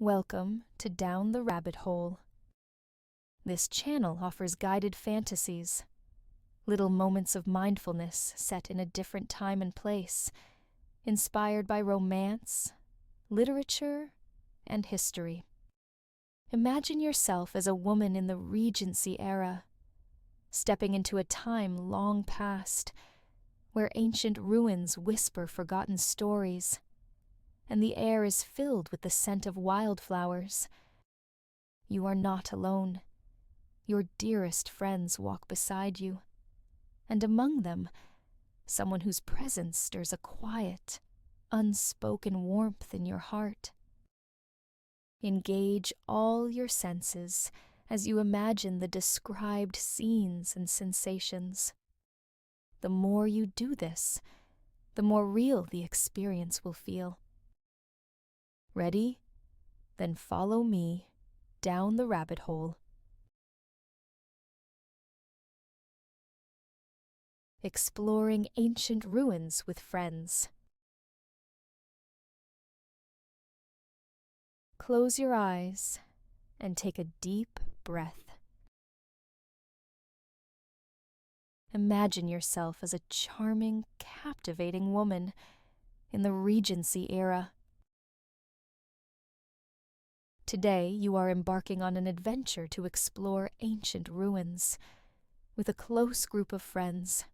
Welcome to Down the Rabbit Hole. This channel offers guided fantasies, little moments of mindfulness set in a different time and place, inspired by romance, literature, and history. Imagine yourself as a woman in the Regency era, stepping into a time long past, where ancient ruins whisper forgotten stories, and the air is filled with the scent of wildflowers. You are not alone. Your dearest friends walk beside you, and among them, someone whose presence stirs a quiet, unspoken warmth in your heart. Engage all your senses as you imagine the described scenes and sensations. The more you do this, the more real the experience will feel. Ready? Then follow me down the rabbit hole. Exploring ancient ruins with friends. Close your eyes and take a deep breath. Imagine yourself as a charming, captivating woman in the Regency era. Today, you are embarking on an adventure to explore ancient ruins with a close group of friends,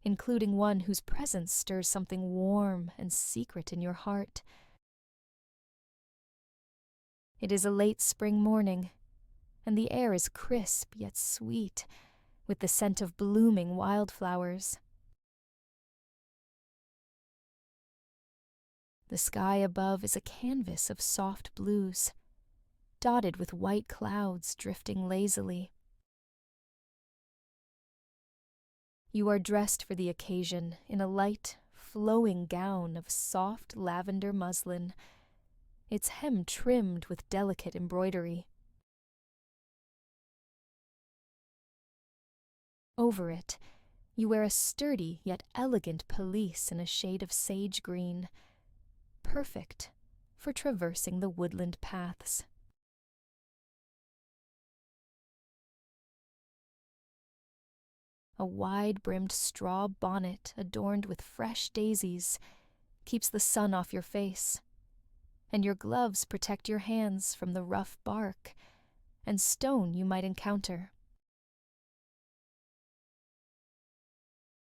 including one whose presence stirs something warm and secret in your heart. It is a late spring morning, and the air is crisp yet sweet, with the scent of blooming wildflowers. The sky above is a canvas of soft blues, dotted with white clouds drifting lazily. You are dressed for the occasion in a light, flowing gown of soft lavender muslin, its hem trimmed with delicate embroidery. Over it, you wear a sturdy yet elegant pelisse in a shade of sage green, perfect for traversing the woodland paths. A wide-brimmed straw bonnet adorned with fresh daisies keeps the sun off your face, and your gloves protect your hands from the rough bark and stone you might encounter.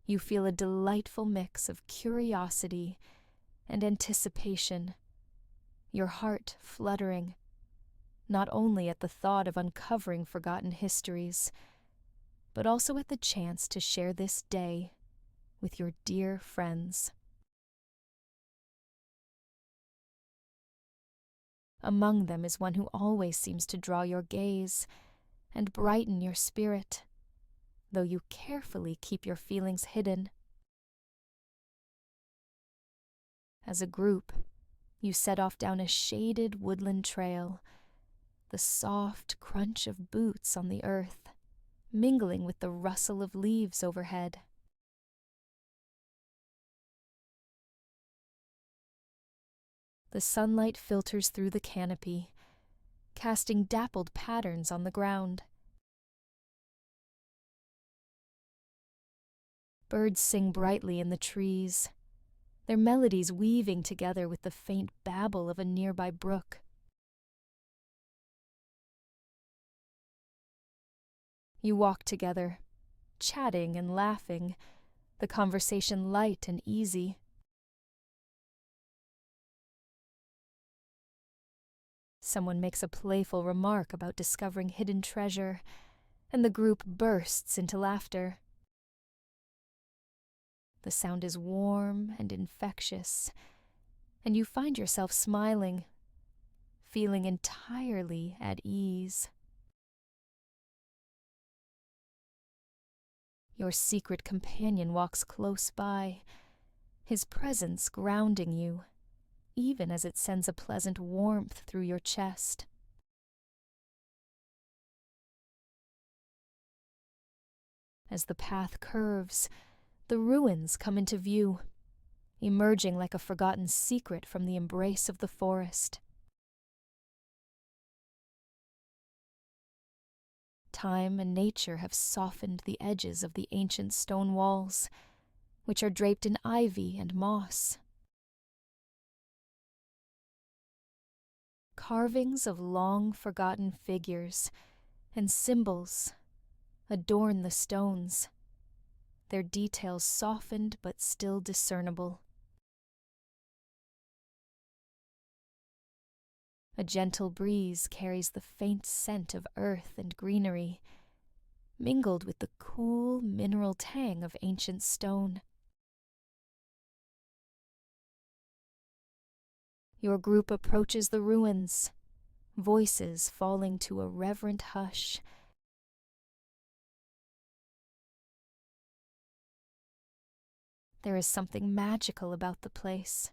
You feel a delightful mix of curiosity and anticipation, your heart fluttering, not only at the thought of uncovering forgotten histories, but also at the chance to share this day with your dear friends. Among them is one who always seems to draw your gaze and brighten your spirit, though you carefully keep your feelings hidden. As a group, you set off down a shaded woodland trail, the soft crunch of boots on the earth mingling with the rustle of leaves overhead. The sunlight filters through the canopy, casting dappled patterns on the ground. Birds sing brightly in the trees, their melodies weaving together with the faint babble of a nearby brook. You walk together, chatting and laughing, the conversation light and easy. Someone makes a playful remark about discovering hidden treasure, and the group bursts into laughter. The sound is warm and infectious, and you find yourself smiling, feeling entirely at ease. Your secret companion walks close by, his presence grounding you, even as it sends a pleasant warmth through your chest. As the path curves, the ruins come into view, emerging like a forgotten secret from the embrace of the forest. Time and nature have softened the edges of the ancient stone walls, which are draped in ivy and moss. Carvings of long-forgotten figures and symbols adorn the stones, their details softened but still discernible. A gentle breeze carries the faint scent of earth and greenery, mingled with the cool mineral tang of ancient stone. Your group approaches the ruins, voices falling to a reverent hush. There is something magical about the place,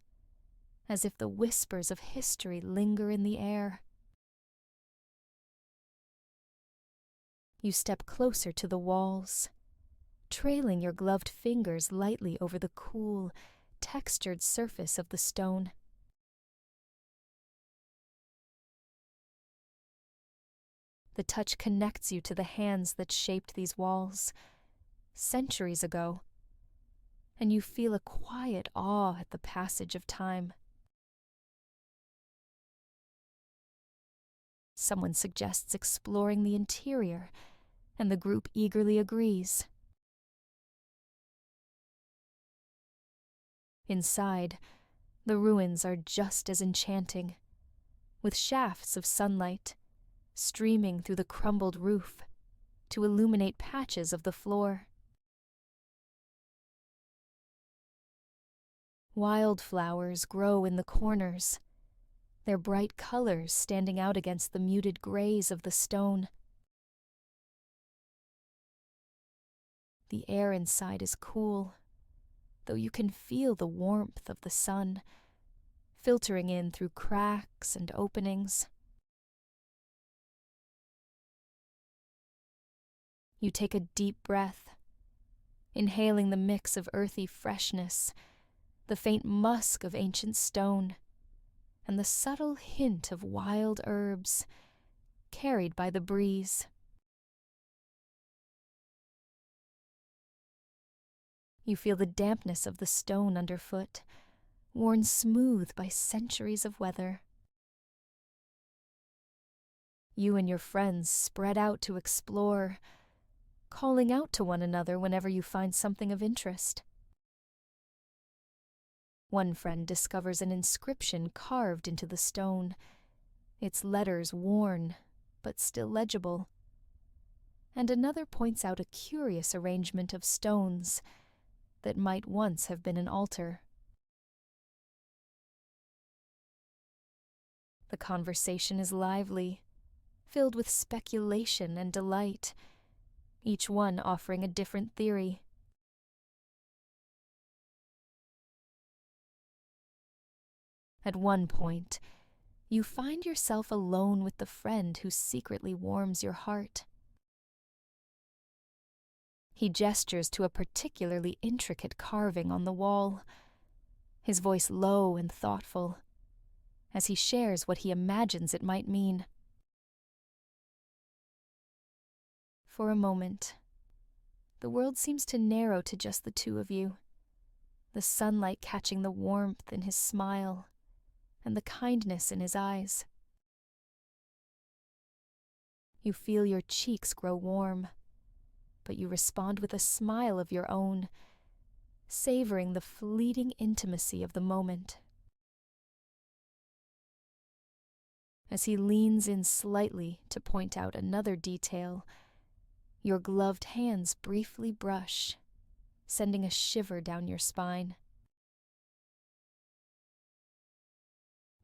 as if the whispers of history linger in the air. You step closer to the walls, trailing your gloved fingers lightly over the cool, textured surface of the stone. The touch connects you to the hands that shaped these walls centuries ago, and you feel a quiet awe at the passage of time. Someone suggests exploring the interior, and the group eagerly agrees. Inside, the ruins are just as enchanting, with shafts of sunlight streaming through the crumbled roof to illuminate patches of the floor. Wildflowers grow in the corners, their bright colors standing out against the muted grays of the stone. The air inside is cool, though you can feel the warmth of the sun filtering in through cracks and openings. You take a deep breath, inhaling the mix of earthy freshness, the faint musk of ancient stone, and the subtle hint of wild herbs carried by the breeze. You feel the dampness of the stone underfoot, worn smooth by centuries of weather. You and your friends spread out to explore, calling out to one another whenever you find something of interest. One friend discovers an inscription carved into the stone, its letters worn but still legible. And another points out a curious arrangement of stones that might once have been an altar. The conversation is lively, filled with speculation and delight, each one offering a different theory. At one point, you find yourself alone with the friend who secretly warms your heart. He gestures to a particularly intricate carving on the wall, his voice low and thoughtful, as he shares what he imagines it might mean. For a moment, the world seems to narrow to just the two of you, the sunlight catching the warmth in his smile and the kindness in his eyes. You feel your cheeks grow warm, but you respond with a smile of your own, savoring the fleeting intimacy of the moment. As he leans in slightly to point out another detail, your gloved hands briefly brush, sending a shiver down your spine.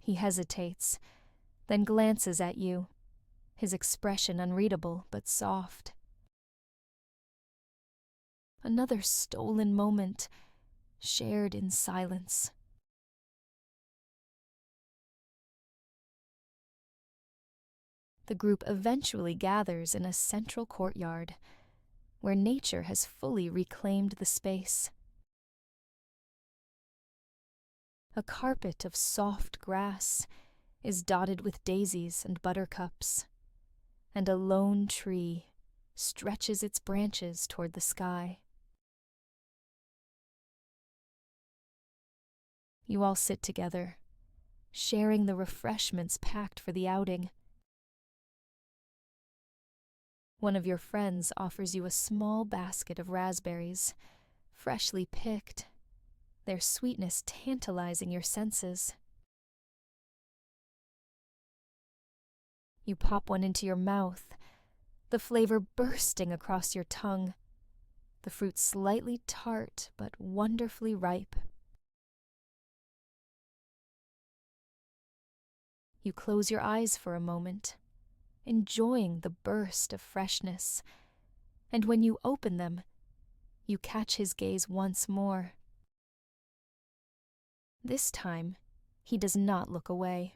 He hesitates, then glances at you, his expression unreadable but soft. Another stolen moment, shared in silence. The group eventually gathers in a central courtyard, where nature has fully reclaimed the space. A carpet of soft grass is dotted with daisies and buttercups, and a lone tree stretches its branches toward the sky. You all sit together, sharing the refreshments packed for the outing. One of your friends offers you a small basket of raspberries, freshly picked, their sweetness tantalizing your senses. You pop one into your mouth, the flavor bursting across your tongue, the fruit slightly tart but wonderfully ripe. You close your eyes for a moment, enjoying the burst of freshness, and when you open them, you catch his gaze once more. This time, he does not look away.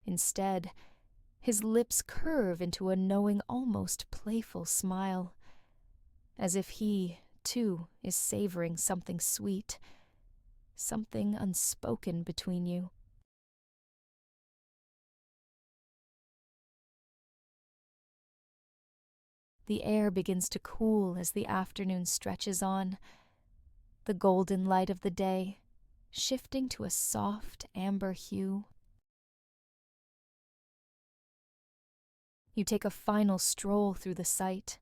Instead, his lips curve into a knowing, almost playful smile, as if he, too, is savoring something sweet, something unspoken between you. The air begins to cool as the afternoon stretches on, the golden light of the day shifting to a soft amber hue. You take a final stroll through the site,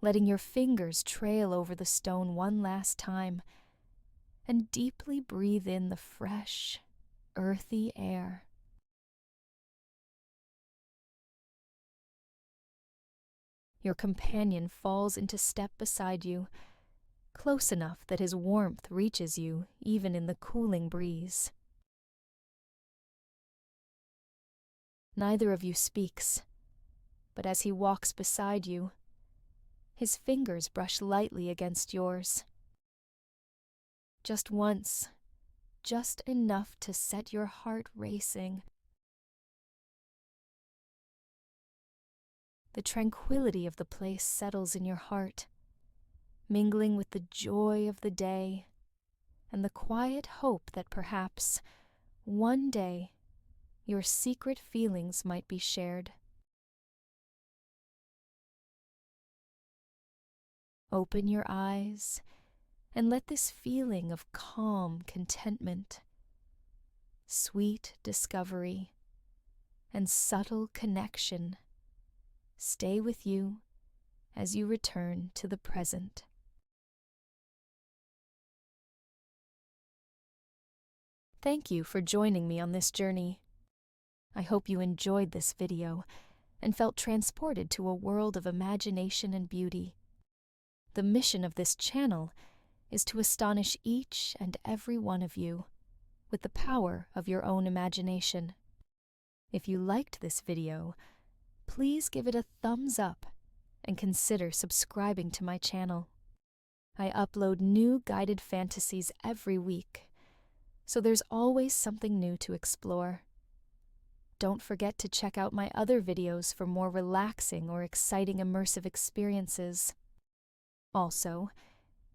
letting your fingers trail over the stone one last time, and deeply breathe in the fresh, earthy air. Your companion falls into step beside you, close enough that his warmth reaches you even in the cooling breeze. Neither of you speaks, but as he walks beside you, his fingers brush lightly against yours. Just once, just enough to set your heart racing. The tranquility of the place settles in your heart, mingling with the joy of the day and the quiet hope that perhaps, one day, your secret feelings might be shared. Open your eyes and let this feeling of calm contentment, sweet discovery, and subtle connection stay with you as you return to the present. Thank you for joining me on this journey. I hope you enjoyed this video and felt transported to a world of imagination and beauty. The mission of this channel is to astonish each and every one of you with the power of your own imagination. If you liked this video, please give it a thumbs up and consider subscribing to my channel. I upload new guided fantasies every week, so there's always something new to explore. Don't forget to check out my other videos for more relaxing or exciting immersive experiences. Also,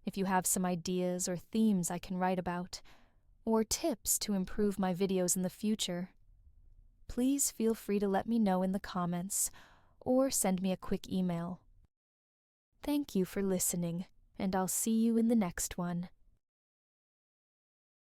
if you have some ideas or themes I can write about, or tips to improve my videos in the future, please feel free to let me know in the comments or send me a quick email. Thank you for listening, and I'll see you in the next one.